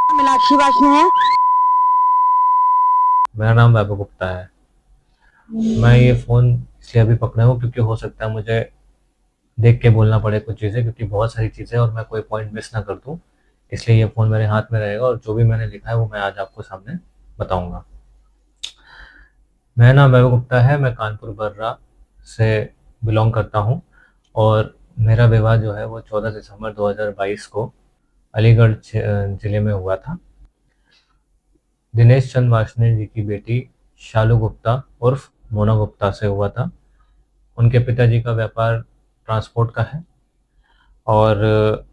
मीनाक्षी वासनी है। मेरा नाम वैभव गुप्ता है। मैं ये फ़ोन इसलिए अभी पकड़ा हूँ क्योंकि हो सकता है मुझे देख के बोलना पड़े कुछ चीज़ें, क्योंकि बहुत सारी चीज़ें और मैं कोई पॉइंट मिस ना कर दूँ। इसलिए ये फ़ोन मेरे हाथ में रहेगा और जो भी मैंने लिखा है वो मैं आज आपको सामने बताऊँगा। मेरा नाम वैभव गुप्ता है, मैं कानपुर बर्रा से बिलॉन्ग करता हूँ और मेरा विवाह जो है वो 14 दिसंबर 2022 को अलीगढ़ ज़िले में हुआ था। दिनेश चंद वार्ष्णेय जी की बेटी शालू गुप्ता उर्फ मोना गुप्ता से हुआ था। उनके पिताजी का व्यापार ट्रांसपोर्ट का है और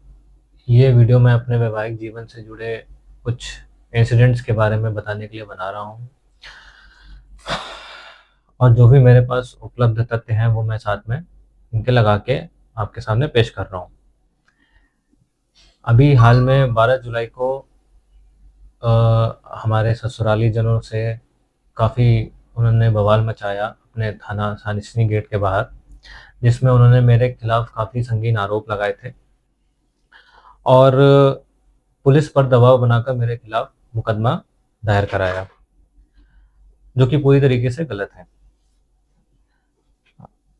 ये वीडियो मैं अपने वैवाहिक जीवन से जुड़े कुछ इंसिडेंट्स के बारे में बताने के लिए बना रहा हूँ और जो भी मेरे पास उपलब्ध तथ्य हैं वो मैं साथ में इनके लगा के आपके सामने पेश कर रहा हूँ। अभी हाल में 12 जुलाई को हमारे ससुराली जनों से काफ़ी उन्होंने बवाल मचाया अपने थाना सानिस्नी गेट के बाहर, जिसमें उन्होंने मेरे खिलाफ काफ़ी संगीन आरोप लगाए थे और पुलिस पर दबाव बनाकर मेरे खिलाफ मुकदमा दायर कराया, जो कि पूरी तरीके से गलत है।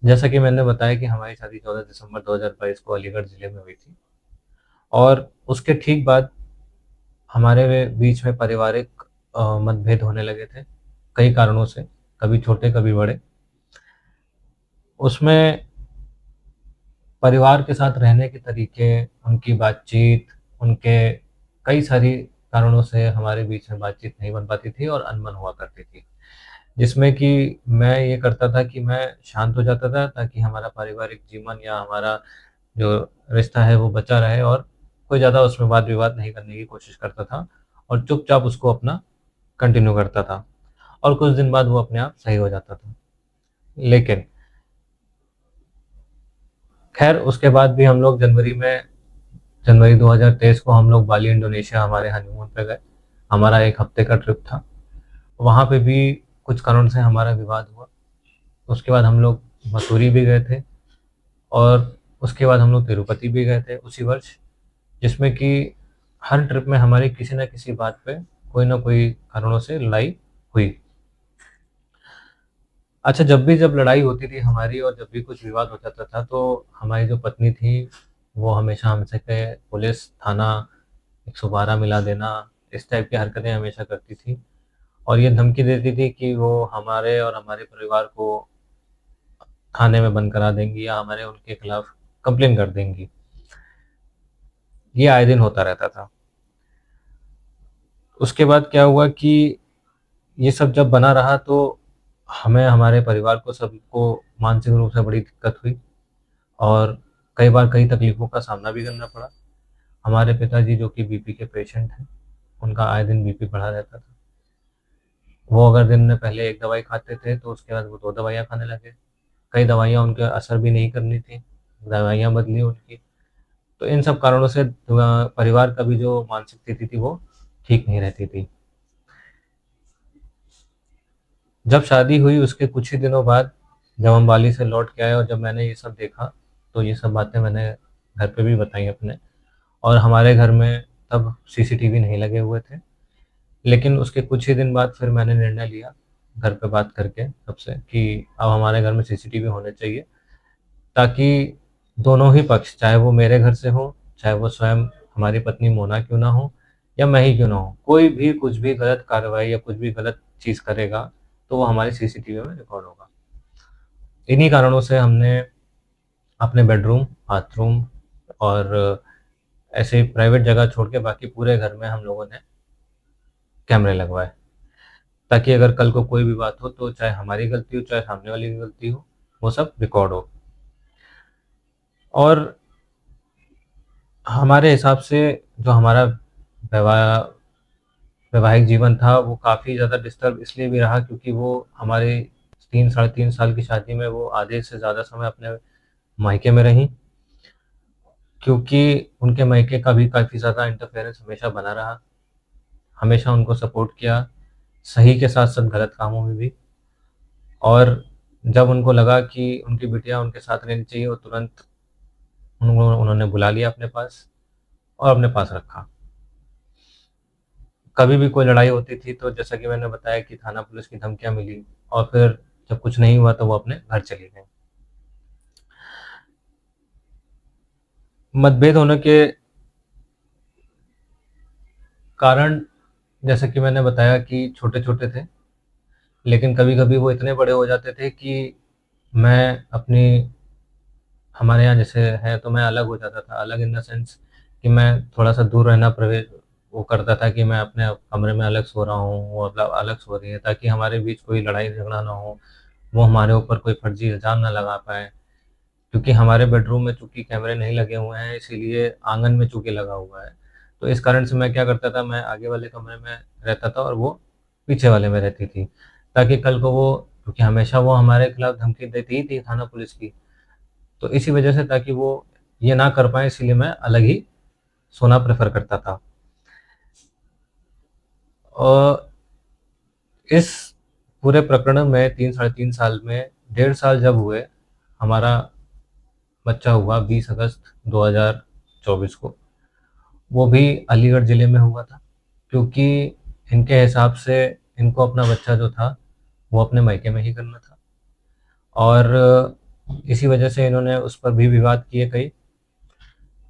जैसा कि मैंने बताया कि हमारी शादी 14 दिसंबर 2022 को अलीगढ़ ज़िले में हुई थी और उसके ठीक बाद हमारे बीच में पारिवारिक मतभेद होने लगे थे कई कारणों से, कभी छोटे कभी बड़े। उसमें परिवार के साथ रहने के तरीके, उनकी बातचीत, उनके कई सारी कारणों से हमारे बीच में बातचीत नहीं बन पाती थी और अनबन हुआ करती थी। जिसमें कि मैं ये करता था कि मैं शांत हो जाता था ताकि हमारा पारिवारिक जीवन या हमारा जो रिश्ता है वो बचा रहे और कोई ज़्यादा उसमें वाद-विवाद नहीं करने की कोशिश करता था और चुपचाप उसको अपना कंटिन्यू करता था और कुछ दिन बाद वो अपने आप सही हो जाता था। लेकिन खैर उसके बाद भी हम लोग जनवरी 2023 को हम लोग बाली इंडोनेशिया हमारे हनीमून पे गए। हमारा 1 हफ्ते का ट्रिप था। वहाँ पे भी कुछ कारण से हमारा विवाद हुआ। उसके बाद हम लोग मसूरी भी गए थे और उसके बाद हम लोग तिरुपति भी गए थे उसी वर्ष, जिसमें कि हर ट्रिप में हमारी किसी न किसी बात पे कोई न कोई कारणों से लड़ाई हुई। अच्छा, जब लड़ाई होती थी हमारी और जब भी कुछ विवाद हो जाता था, तो हमारी जो पत्नी थी, वो हमेशा हमसे के पुलिस, थाना, 112 मिला देना, इस टाइप की हरकतें हमेशा करती थी और ये धमकी देती थी कि वो हमारे और हमारे परिवार को थाने में बंद करा देंगी या हमारे उनके खिलाफ कंप्लेन कर देंगी। ये आए दिन होता रहता था। उसके बाद क्या हुआ कि ये सब जब बना रहा तो हमें, हमारे परिवार को, सबको मानसिक रूप से बड़ी दिक्कत हुई और कई बार कई तकलीफ़ों का सामना भी करना पड़ा। हमारे पिताजी जो कि बीपी के पेशेंट हैं, उनका आए दिन बीपी बढ़ा रहता था। वो अगर दिन में पहले 1 दवाई खाते थे तो उसके बाद वो 2 दवाइयाँ खाने लगे। कई दवाइयाँ उनके असर भी नहीं करनी थी, दवाइयाँ बदली उनकी। तो इन सब कारणों से परिवार का भी जो मानसिक स्थिति थी वो ठीक नहीं रहती थी। जब शादी हुई उसके कुछ ही दिनों बाद जब हम बाली से लौट के आए और जब मैंने ये सब देखा, तो ये सब बातें मैंने घर पे भी बताई अपने। और हमारे घर में तब सीसीटीवी नहीं लगे हुए थे। लेकिन उसके कुछ ही दिन बाद फिर मैंने निर्णय लिया घर पे बात करके सबसे कि अब हमारे घर में सीसीटीवी होने चाहिए, ताकि दोनों ही पक्ष, चाहे वो मेरे घर से हो, चाहे वो स्वयं हमारी पत्नी मोना क्यों ना हो या मैं ही क्यों ना हो, कोई भी कुछ भी गलत कार्रवाई या कुछ भी गलत चीज़ करेगा तो वो हमारी सीसीटीवी में रिकॉर्ड होगा। इन्हीं कारणों से हमने अपने बेडरूम, बाथरूम और ऐसे ही प्राइवेट जगह छोड़ के बाकी पूरे घर में हम लोगों ने कैमरे लगवाए, ताकि अगर कल को कोई भी बात हो तो चाहे हमारी गलती हो चाहे सामने वाले की गलती हो, वो सब रिकॉर्ड हो। और हमारे हिसाब से जो हमारा वैवाह वैवाहिक जीवन था वो काफ़ी ज़्यादा डिस्टर्ब इसलिए भी रहा क्योंकि वो हमारे 3 साढ़े 3 साल की शादी में वो आधे से ज़्यादा समय अपने मायके में रहीं, क्योंकि उनके मायके का भी काफ़ी ज़्यादा इंटरफेरेंस हमेशा बना रहा। हमेशा उनको सपोर्ट किया, सही के साथ-साथ गलत कामों में भी। और जब उनको लगा कि उनकी बिटिया उनके साथ रहनी चाहिए, वो तुरंत उन्होंने बुला लिया अपने पास और अपने पास रखा। कभी भी कोई लड़ाई होती थी तो जैसा कि मैंने बताया कि थाना पुलिस की धमकियाँ मिली और फिर जब कुछ नहीं हुआ तो वो अपने घर चली गईं। मतभेद होने के कारण जैसा कि मैंने बताया कि छोटे-छोटे थे, लेकिन कभी-कभी वो इतने बड़े हो जाते थे कि मैं अपनी हमारे यहाँ जैसे है तो मैं अलग हो जाता था, अलग इन द सेंस कि मैं थोड़ा-सा दूर रहना वो करता था कि मैं अपने कमरे में अलग सो रहा हूँ, वो मतलब अलग सो रही है ताकि हमारे बीच कोई लड़ाई-झगड़ा ना हो, वो हमारे ऊपर कोई फर्जी इल्ज़ाम ना लगा पाएँ। क्योंकि हमारे बेडरूम में चूँकि कैमरे नहीं लगे हुए हैं, इसीलिए आँगन में चूँकि लगा हुआ है। तो इस कारण से मैं क्या करता था, मैं आगे वाले कमरे में रहता था और वो पीछे वाले में रहती थी। ताकि कल को वो क्योंकि हमेशा वो हमारे खिलाफ धमकी देती ही थी थाना पुलिस की। तो इसी वजह से ताकि वो ये ना कर पाएँ इसीलिए मैं अलग ही सोना प्रेफ़र करता था। और इस पूरे प्रकरण में 3 साढ़े 3 साल में 1.5 साल जब हुए, हमारा बच्चा हुआ 20 अगस्त 2024 को। वो भी अलीगढ़ ज़िले में हुआ था, क्योंकि इनके हिसाब से इनको अपना बच्चा जो था, वो अपने मायके में ही करना था और इसी वजह से इन्होंने उस पर भी विवाद किए कई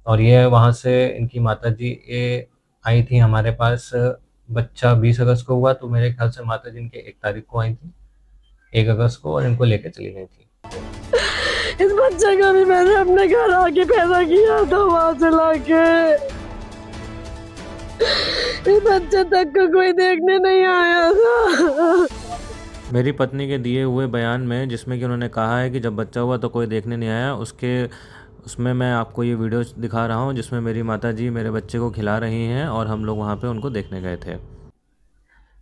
और ये वहाँ से इनकी माताजी ये आई थी हमारे पास बच्चा 20 अगस्त को हुआ, तो मेरे ख़्याल से माताजी इनके 1 तारीख को आई थी, 1 अगस्त को और इनको लेके चली गई थी। इस बच्चे को भी मैंने अपने घर आके पैदा किया था वहां से लाके। इस बच्चे तक को कोई देखने नहीं आया था। मेरी पत्नी के दिए हुए बयान में जिसमें कि उन्होंने कहा है कि जब बच्चा हुआ तो कोई देखने नहीं आया, उसमें मैं आपको ये वीडियो दिखा रहा हूँ जिसमें मेरी माताजी मेरे बच्चे को खिला रही हैं और हम लोग वहाँ पे उनको देखने गए थे।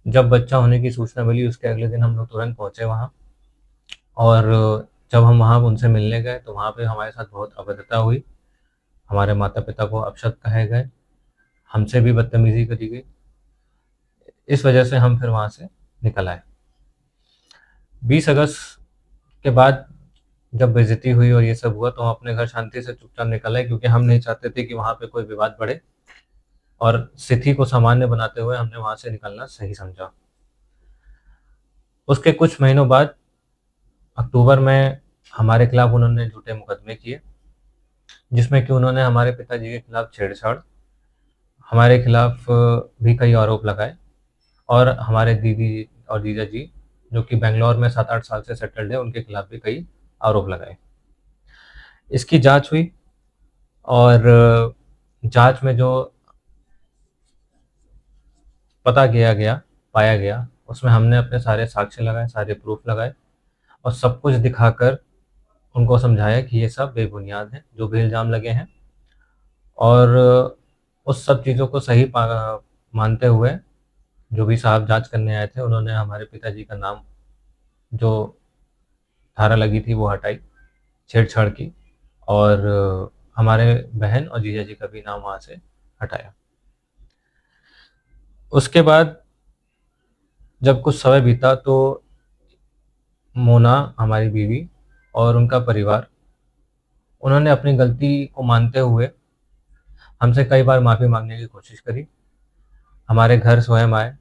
जब बच्चा होने की सूचना मिली उसके अगले दिन हम लोग तुरंत पहुँचे वहाँ और जब हम वहाँ उनसे मिलने गए तो वहाँ पे हमारे साथ बहुत अभद्रता हुई। हमारे माता-पिता को अपशब्द कहे गए, हमसे भी बदतमीज़ी करी गई। इस वजह से हम फिर वहाँ से निकल आए। 20 अगस्त के बाद जब बेइज़्ज़ती हुई और ये सब हुआ तो हम अपने घर शांति से चुपचाप निकल आए क्योंकि हम नहीं चाहते थे कि वहाँ पे कोई विवाद बढ़े और स्थिति को सामान्य बनाते हुए हमने वहाँ से निकलना सही समझा। उसके कुछ महीनों बाद अक्टूबर में हमारे खिलाफ उन्होंने झूठे मुकदमे किए, जिसमें कि उन्होंने हमारे पिताजी के खिलाफ छेड़छाड़, हमारे खिलाफ भी कई आरोप लगाए और हमारे दीदी और जीजा जी, जो कि बैंगलोर में 7-8 साल से सेटल्ड है, उनके खिलाफ भी कई आरोप लगाए। इसकी जाँच हुई और जाँच में जो पता किया गया, पाया गया, उसमें हमने अपने सारे साक्ष्य लगाए, सारे प्रूफ़ लगाए और सब कुछ दिखाकर उनको समझाया कि ये सब बेबुनियाद हैं, जो भी इल्ज़ाम लगे हैं और उस सब चीज़ों को सही मानते हुए जो भी साहब जाँच करने आए थे, उन्होंने हमारे पिताजी का नाम जो धारा लगी थी वो हटाई, छेड़छाड़ की और हमारे बहन और जीजा जी का भी नाम वहाँ से हटाया। उसके बाद जब कुछ समय बीता तो मोना हमारी बीवी और उनका परिवार, उन्होंने अपनी गलती को मानते हुए हमसे कई बार माफ़ी माँगने की कोशिश करी। हमारे घर स्वयं आए,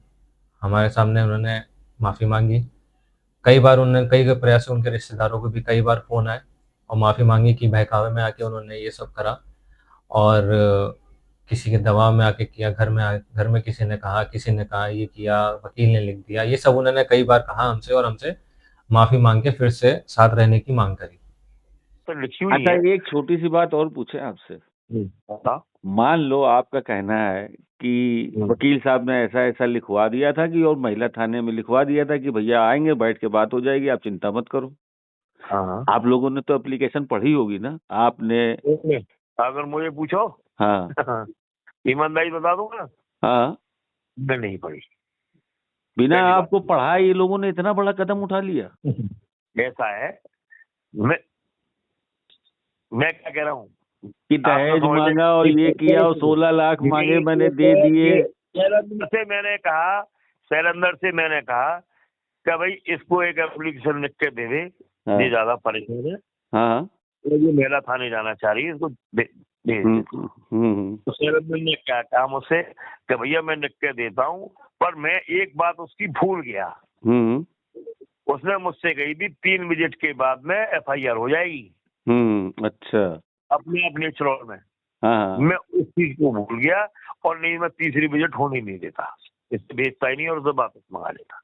हमारे सामने उन्होंने माफ़ी माँगी। कई प्रयास से उनके रिश्तेदारों को भी कई बार फ़ोन आए और माफ़ी माँगी कि बहकावे में आके उन्होंने ये सब करा और किसी के दबाव में आके किया, घर में किसी ने कहा ये किया, वकील ने लिख दिया, ये सब उन्होंने कई बार कहा हमसे और हमसे माफ़ी माँग के फिर से साथ रहने की माँग करी। तो लिखी हुई अच्छा, है। एक छोटी सी बात और पूछे आपसे। बता। मान लो आपका कहना है कि वकील साहब ने ऐसा ऐसा लिखवा दिया था कि और महिला थाने में लिखवा दिया था कि भैया आएंगे, बैठ के बात हो जाएगी, आप चिंता मत करो। हाँ आप लोगों ने तो एप्लीकेशन पढ़ी होगी ना आपने? अगर मुझे पूछो हाँ ईमानदारी बता दूंगा, हाँ, मैं नहीं पढ़ी। बिना पहली बात। आपको पढ़ाए ये लोगों ने इतना बड़ा कदम उठा लिया। ऐसा है, मैं क्या कह रहा हूँ कि दहेज मांगा और ये किया और 16 लाख मांगे, मैंने दे दिए। शैलेंद्र से मैंने कहा कि भाई इसको एक एप्लीकेशन लिख के दे दे, हाँ ये ज्यादा परेशान है, हाँ तो ये मेला थाने जाना चाह रही है, इसको दे दे। तो शैलेंद्र ने क्या कहा मुझसे कि भैया मैं लिख के देता हूँ, पर मैं एक बात उसकी भूल गया। हम्म उसने मुझसे कही थी 3 विजिट के बाद में FIR हो जाएगी अच्छा। अपने आप नेचुरल में। हाँ हाँ मैं उस चीज को भूल गया और नहीं, मैं तीसरी विजिट होने ही नहीं देता, इससे भेजता ही नहीं और उसे वापस मंगा लेता।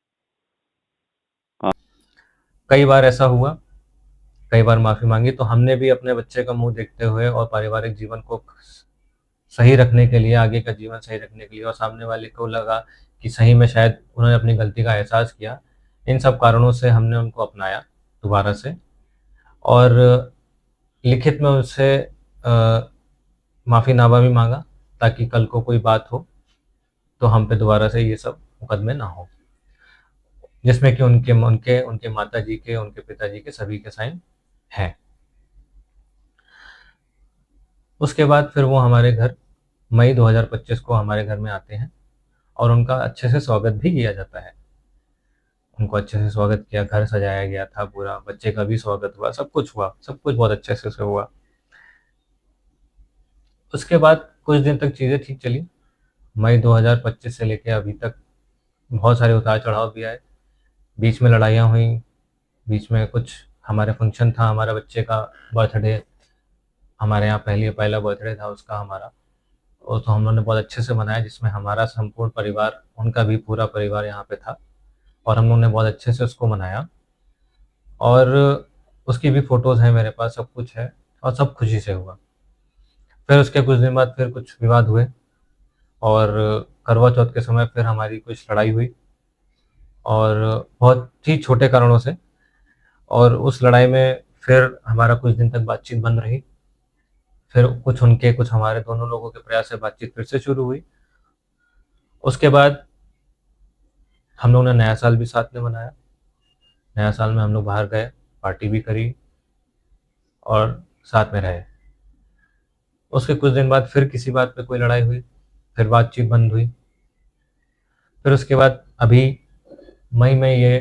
कई बार ऐसा हुआ, कई बार माफ़ी मांगी, तो हमने भी अपने बच्चे का मुंह देखते हुए और पारिवारिक जीवन को सही रखने के लिए, आगे का जीवन सही रखने के लिए, और सामने वाले को लगा कि सही में शायद उन्होंने अपनी गलती का एहसास किया, इन सब कारणों से हमने उनको अपनाया दोबारा से और लिखित में उससे माफ़ीनामा भी मांगा ताकि कल को कोई बात हो तो हम पे दोबारा से ये सब मुकदमे ना हो, जिसमें कि उनके उनके उनके माताजी के, उनके पिताजी के, सभी के साइन हैं। उसके बाद फिर वो हमारे घर मई 2025 को हमारे घर में आते हैं और उनका अच्छे से स्वागत भी किया जाता है। उनको अच्छे से स्वागत किया, घर सजाया गया था पूरा, बच्चे का भी स्वागत हुआ, सब कुछ हुआ, सब कुछ बहुत अच्छे से हुआ। उसके बाद कुछ दिन तक चीज़ें ठीक चली। मई 2025 से लेके अभी तक बहुत सारे उतार चढ़ाव भी आए, बीच में लड़ाइयाँ हुई, बीच में कुछ हमारे फंक्शन था, हमारा बच्चे का बर्थडे, हमारे यहाँ पहला बर्थडे था उसका हमारा, और तो हम लोगों ने बहुत अच्छे से मनाया, जिसमें हमारा संपूर्ण परिवार, उनका भी पूरा परिवार यहाँ पे था और हम लोगों ने बहुत अच्छे से उसको मनाया। और उसकी भी फ़ोटोज़ हैं मेरे पास, सब कुछ है और सब खुशी से हुआ। फिर उसके कुछ दिन बाद फिर कुछ विवाद हुए और करवा चौथ के समय फिर हमारी कुछ लड़ाई हुई और बहुत ही छोटे कारणों से, और उस लड़ाई में फिर हमारा कुछ दिन तक बातचीत बंद रही। फिर कुछ उनके, कुछ हमारे, दोनों लोगों के प्रयास से बातचीत फिर से शुरू हुई। उसके बाद हम लोगों ने नया साल भी साथ में मनाया। नया साल में हम लोग बाहर गए, पार्टी भी करी और साथ में रहे। उसके कुछ दिन बाद फिर किसी बात पे कोई लड़ाई हुई, फिर बातचीत बंद हुई। फिर उसके बाद अभी मई में ये,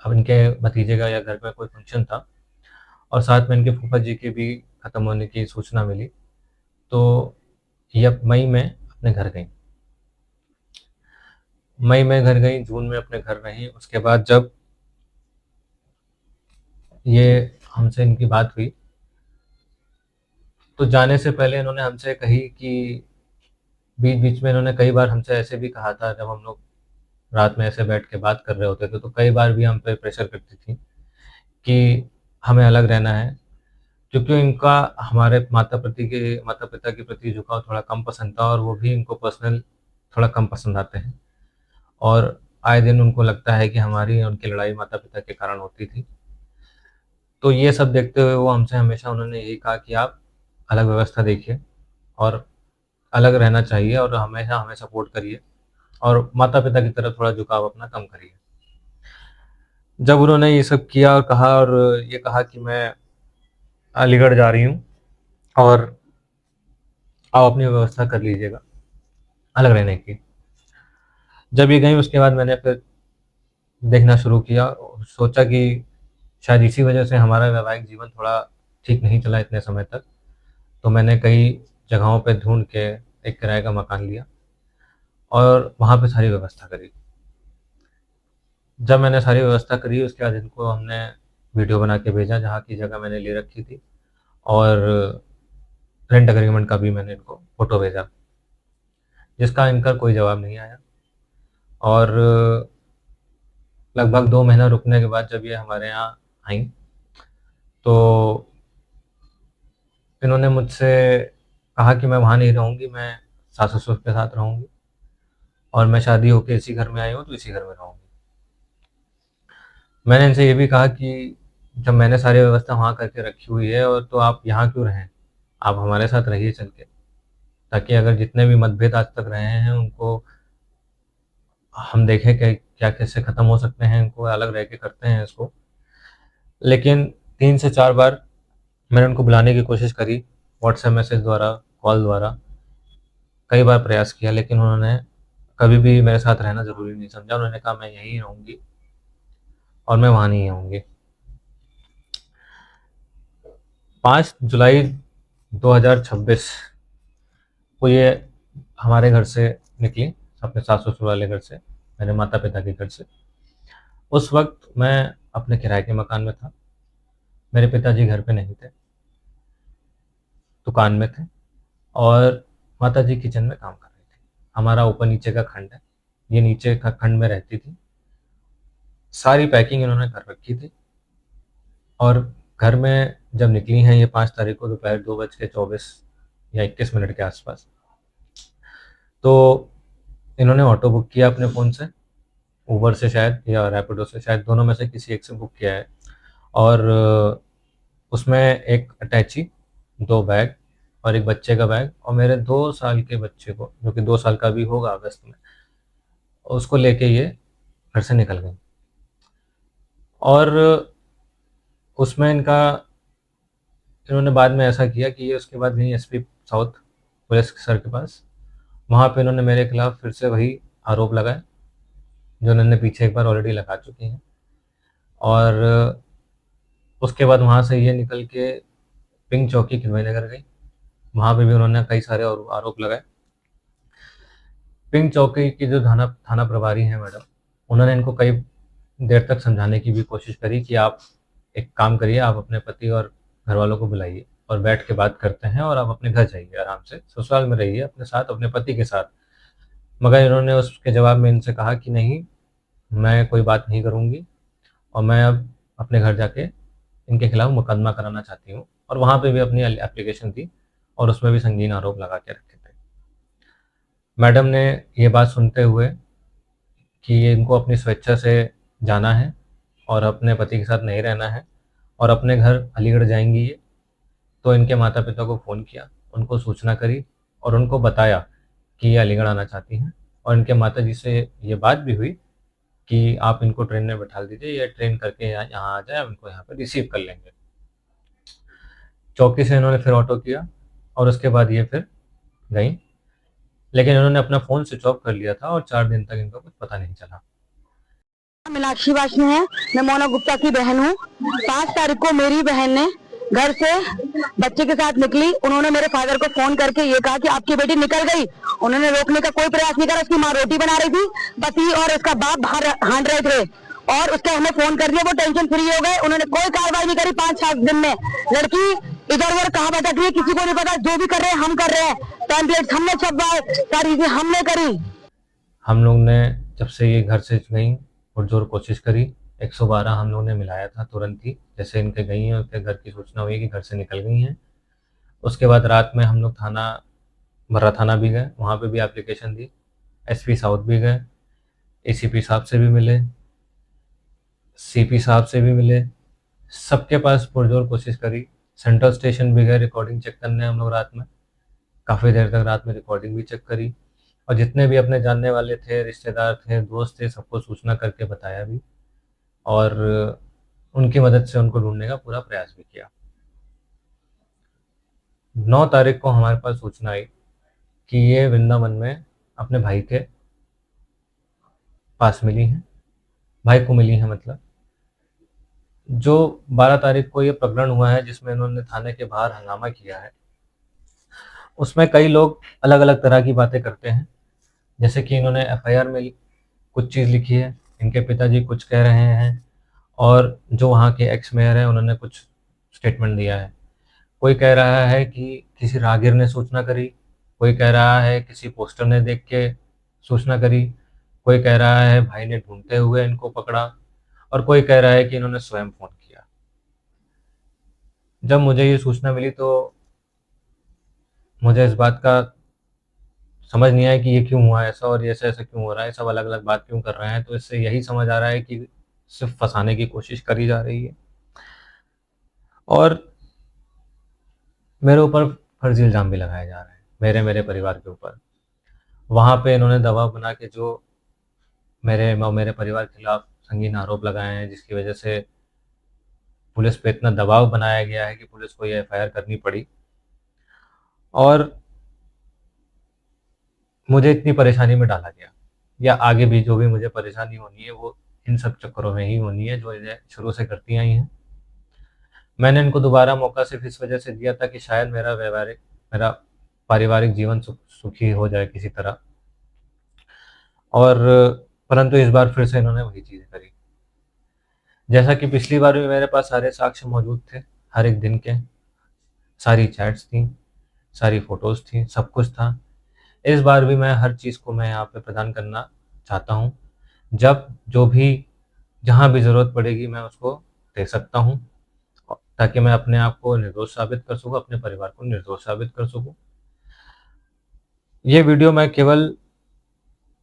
अब इनके भतीजे का या घर में कोई फंक्शन था और साथ में इनके फूफा जी के भी ख़त्म होने की सूचना मिली, तो ये अब मई में अपने घर गई। मई में घर गई, जून में अपने घर रही। उसके बाद जब ये हमसे इनकी बात हुई तो जाने से पहले इन्होंने हमसे कही कि बीच बीच में इन्होंने कई बार हमसे ऐसे भी कहा था, जब हम लोग रात में ऐसे बैठ के बात कर रहे होते थे तो कई बार भी हम पे प्रेशर करती थी कि हमें अलग रहना है, क्योंकि इनका हमारे माता पिता के प्रति झुकाव थोड़ा कम पसंद था और वो भी इनको पर्सनल थोड़ा कम पसंद आते हैं और आए दिन उनको लगता है कि हमारी उनकी लड़ाई माता पिता के कारण होती थी। तो ये सब देखते हुए वो हमसे हमेशा उन्होंने यही कहा कि आप अलग व्यवस्था देखिए और अलग रहना चाहिए और हमेशा हमें सपोर्ट करिए और माता पिता की तरफ थोड़ा झुकाव अपना कम करिए। जब उन्होंने ये सब किया और कहा, और ये कहा कि मैं अलीगढ़ जा रही हूँ और आप अपनी व्यवस्था कर लीजिएगा अलग रहने की। जब ये गई उसके बाद मैंने फिर देखना शुरू किया और सोचा कि शायद इसी वजह से हमारा वैवाहिक जीवन थोड़ा ठीक नहीं चला इतने समय तक। तो मैंने कई जगहों पे ढूंढ के एक किराए का मकान लिया और वहाँ पे सारी व्यवस्था करी। जब मैंने सारी व्यवस्था करी उसके बाद इनको हमने वीडियो बना के भेजा जहाँ की जगह मैंने ले रखी थी, और रेंट एग्रीमेंट का भी मैंने इनको फ़ोटो भेजा, जिसका इनका कोई जवाब नहीं आया। और लगभग 2 महीना रुकने के बाद जब ये हमारे यहाँ आई तो इन्होंने मुझसे कहा कि मैं वहाँ नहीं रहूँगी, मैं सास-ससुर के साथ रहूँगी और मैं शादी होके इसी घर में आई हूँ तो इसी घर में रहूँगी। मैंने इनसे ये भी कहा कि जब मैंने सारी व्यवस्था वहाँ करके रखी हुई है और तो आप यहाँ क्यों रहें? आप हमारे साथ रहिए चल के, ताकि अगर जितने भी मतभेद आज तक रहे हैं उनको हम देखें कि क्या कैसे ख़त्म हो सकते हैं, इनको अलग रह के करते हैं इसको। लेकिन 3 से 4 बार मैंने उनको बुलाने की कोशिश करी, व्हाट्सएप मैसेज द्वारा, कॉल द्वारा, कई बार प्रयास किया, लेकिन उन्होंने कभी भी मेरे साथ रहना ज़रूरी नहीं समझा। उन्होंने कहा मैं यहीं रहूँगी और मैं वहाँ नहीं आऊँगी। 5 जुलाई 2026 को ये हमारे घर से निकली, अपने सास ससुर वाले घर से, मेरे माता पिता के घर से। उस वक्त मैं अपने किराए के मकान में था, मेरे पिताजी घर पे नहीं थे, दुकान में थे, और माताजी किचन में काम कर रही थी। हमारा ऊपर नीचे का खंड है, ये नीचे का खंड में रहती थी। सारी पैकिंग इन्होंने कर रखी थी, और घर में जब निकली हैं ये 5 तारीख को दोपहर 2:24 या 21 मिनट के आसपास, तो इन्होंने ऑटो बुक किया अपने फ़ोन से, उबर से शायद या रैपिडो से, शायद दोनों में से किसी एक से बुक किया है। और उसमें एक अटैची, 2 बैग और एक बच्चे का बैग, और मेरे 2 साल के बच्चे को, जो कि 2 साल का भी होगा अगस्त में, उसको लेके ये घर से निकल गई। और उसमें इन्होंने बाद में ऐसा किया कि ये उसके बाद गई एसपी साउथ पुलिस सर के पास। वहाँ पे इन्होंने मेरे खिलाफ फिर से वही आरोप लगाए जो इन्होंने पीछे एक बार ऑलरेडी लगा चुकी हैं। और उसके बाद वहाँ से ये निकल के पिंक चौकी खिलवाईनगर गई, वहाँ पे भी उन्होंने कई सारे आरोप लगाए। पिंक चौकी की जो थाना प्रभारी हैं मैडम, उन्होंने इनको कई देर तक समझाने की भी कोशिश करी कि आप एक काम करिए, आप अपने पति और घर वालों को बुलाइए और बैठ के बात करते हैं, और आप अपने घर जाइए, आराम से ससुराल में रहिए अपने साथ, अपने पति के साथ। मगर इन्होंने उसके जवाब में इनसे कहा कि नहीं, मैं कोई बात नहीं करूँगी, और मैं अब अपने घर जाके इनके खिलाफ मुकदमा कराना चाहती हूँ। और वहाँ पे भी अपनी एप्लीकेशन दी, और उसमें भी संगीन आरोप लगा के रखे थे। मैडम ने ये बात सुनते हुए कि ये इनको अपनी स्वेच्छा से जाना है और अपने पति के साथ नहीं रहना है और अपने घर अलीगढ़ जाएंगी ये, तो इनके माता पिता को फ़ोन किया, उनको सूचना करी और उनको बताया कि ये अलीगढ़ आना चाहती हैं। और इनके माता जी से ये बात भी हुई कि आप इनको ट्रेन में बैठा दीजिए, ये ट्रेन करके यहाँ आ जाए, हम इनको यहाँ पे रिसीव कर लेंगे। चौकी से इन्होंने फिर ऑटो किया और उसके बाद ये फिर गई, लेकिन इन्होंने अपना फ़ोन स्विच ऑफ कर लिया था और 4 दिन तक इनको कुछ पता नहीं चला। मीनाक्षी वासनी है, मैं मोना गुप्ता की बहन हूँ। 5 तारीख को मेरी बहन ने घर से बच्चे के साथ निकली। उन्होंने मेरे फादर को फोन करके ये कहा कि आपकी बेटी निकल गई। उन्होंने रोकने का कोई प्रयास नहीं करा। उसकी माँ रोटी बना रही थी, पति और उसका बाप बाहर हांड रहे थे, और उसका हमें फोन कर दिया, वो टेंशन फ्री हो गए। उन्होंने कोई कार्रवाई नहीं करी 5-7 दिन में। लड़की इधर उधर कहाँ भटक रही है किसी को नहीं पता। जो भी कर रहे हैं हम कर रहे हैं, टेम्पलेट हमने छपवाए, हमने करी। हम लोग ने जब से ये घर से गई पुरजोर कोशिश करी, 112 हम लोगों ने मिलाया था तुरंत ही, जैसे इनके गई हैं उसके घर की सूचना हुई कि घर से निकल गई हैं। उसके बाद रात में हम लोग बर्रा थाना भी गए, वहाँ पे भी एप्लीकेशन दी, एसपी साउथ भी गए, एसीपी साहब से भी मिले, सीपी साहब से भी मिले, सबके पास पुरजोर कोशिश करी। सेंट्रल स्टेशन भी गए रिकॉर्डिंग चेक करने हम लोग रात में, काफ़ी देर तक रात में रिकॉर्डिंग भी चेक करी, और जितने भी अपने जानने वाले थे, रिश्तेदार थे, दोस्त थे, सबको सूचना करके बताया भी, और उनकी मदद से उनको ढूंढने का पूरा प्रयास भी किया। 9 तारीख को हमारे पास सूचना आई कि ये वृंदावन में अपने भाई के पास मिली हैं, भाई को मिली हैं। मतलब जो 12 तारीख को ये प्रकरण हुआ है जिसमें इन्होंने थाने के बाहर हंगामा किया है, उसमें कई लोग अलग अलग तरह की बातें करते हैं। जैसे कि इन्होंने एफआईआर में कुछ चीज़ लिखी है, इनके पिताजी कुछ कह रहे हैं, और जो वहाँ के एक्स मेयर हैं उन्होंने कुछ स्टेटमेंट दिया है। कोई कह रहा है कि किसी राहगीर ने सूचना करी, कोई कह रहा है किसी पोस्टर ने देख के सूचना करी, कोई कह रहा है भाई ने ढूंढते हुए इनको पकड़ा, और कोई कह रहा है कि इन्होंने स्वयं फ़ोन किया। जब मुझे ये सूचना मिली तो मुझे इस बात का समझ नहीं आया कि ये क्यों हुआ ऐसा, और ये ऐसा क्यों हो रहा है, सब अलग अलग बात क्यों कर रहे हैं। तो इससे यही समझ आ रहा है कि सिर्फ फंसाने की कोशिश करी जा रही है, और मेरे ऊपर फर्जी इल्ज़ाम भी लगाए जा रहे हैं, मेरे परिवार के ऊपर। वहाँ पे इन्होंने दबाव बना के जो मेरे परिवार के खिलाफ संगीन आरोप लगाए हैं, जिसकी वजह से पुलिस पे इतना दबाव बनाया गया है कि पुलिस को ये एफआईआर करनी पड़ी, और मुझे इतनी परेशानी में डाला गया, या आगे भी जो भी मुझे परेशानी होनी है वो इन सब चक्करों में ही होनी है जो ये शुरू से करती आई हैं। मैंने इनको दोबारा मौका सिर्फ इस वजह से दिया था कि शायद मेरा पारिवारिक जीवन सुखी हो जाए किसी तरह। और परंतु इस बार फिर से इन्होंने वही चीज़ करी। जैसा कि पिछली बार भी मेरे पास सारे साक्ष्य मौजूद थे, हर एक दिन के, सारी चैट्स थी, सारी फ़ोटोज़ थी, सब कुछ था। इस बार भी मैं हर चीज़ को मैं यहाँ पे प्रदान करना चाहता हूँ। जब जो भी जहाँ भी ज़रूरत पड़ेगी मैं उसको दे सकता हूँ, ताकि मैं अपने आप को निर्दोष साबित कर सकूँ, अपने परिवार को निर्दोष साबित कर सकूँ। ये वीडियो मैं केवल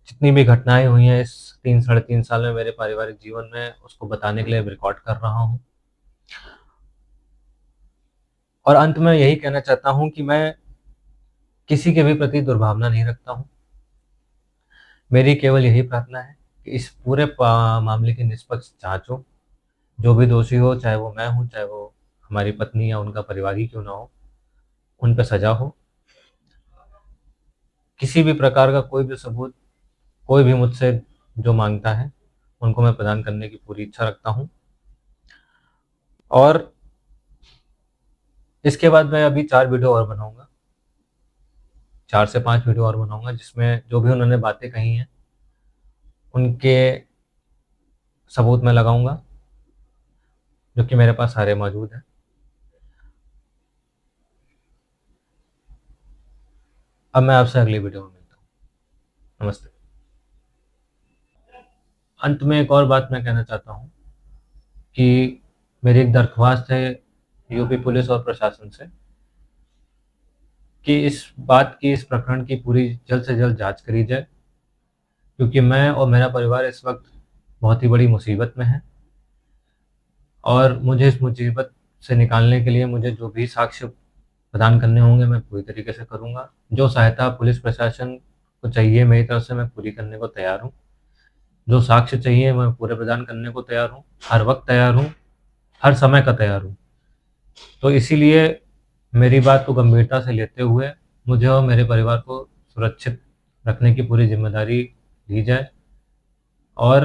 जितनी भी घटनाएँ हुई हैं इस 3 साढ़े 3 साल में मेरे पारिवारिक जीवन में, उसको बताने के लिए रिकॉर्ड कर रहा हूँ। और अंत में यही कहना चाहता हूँ कि मैं किसी के भी प्रति दुर्भावना नहीं रखता हूँ। मेरी केवल यही प्रार्थना है कि इस पूरे मामले की निष्पक्ष जाँच हो। जो भी दोषी हो, चाहे वो मैं हूँ, चाहे वो हमारी पत्नी या उनका परिवार ही क्यों ना हो, उन पे सज़ा हो। किसी भी प्रकार का कोई भी सबूत कोई भी मुझसे जो माँगता है, उनको मैं प्रदान करने की पूरी इच्छा रखता हूँ। और इसके बाद मैं अभी 4 वीडियो और बनाऊँगा, 4 से 5 वीडियो और बनाऊँगा, जिसमें जो भी उन्होंने बातें कही हैं, उनके सबूत मैं लगाऊँगा, जो कि मेरे पास सारे मौजूद हैं। अब मैं आपसे अगली वीडियो में मिलता हूँ। नमस्ते। अंत में एक और बात मैं कहना चाहता हूँ कि मेरी एक दरख्वास्त है यूपी पुलिस और प्रशासन से कि इस प्रकरण की पूरी जल्द से जल्द जांच करी जाए, क्योंकि मैं और मेरा परिवार इस वक्त बहुत ही बड़ी मुसीबत में है और मुझे इस मुसीबत से निकालने के लिए मुझे जो भी साक्ष्य प्रदान करने होंगे मैं पूरी तरीके से करूँगा। जो सहायता पुलिस प्रशासन को चाहिए मेरी तरफ से मैं पूरी करने को तैयार हूँ। जो साक्ष्य चाहिए मैं पूरे प्रदान करने को तैयार हूँ, हर वक्त तैयार हूँ, हर समय का तैयार हूँ। तो इसीलिए मेरी बात को गंभीरता से लेते हुए मुझे और मेरे परिवार को सुरक्षित रखने की पूरी ज़िम्मेदारी ली जाए। और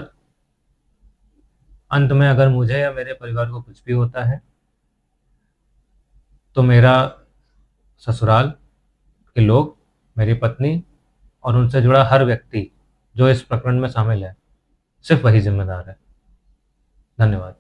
अंत में अगर मुझे या मेरे परिवार को कुछ भी होता है, तो मेरा ससुराल के लोग, मेरी पत्नी और उनसे जुड़ा हर व्यक्ति जो इस प्रकरण में शामिल है, सिर्फ़ वही ज़िम्मेदार है। धन्यवाद।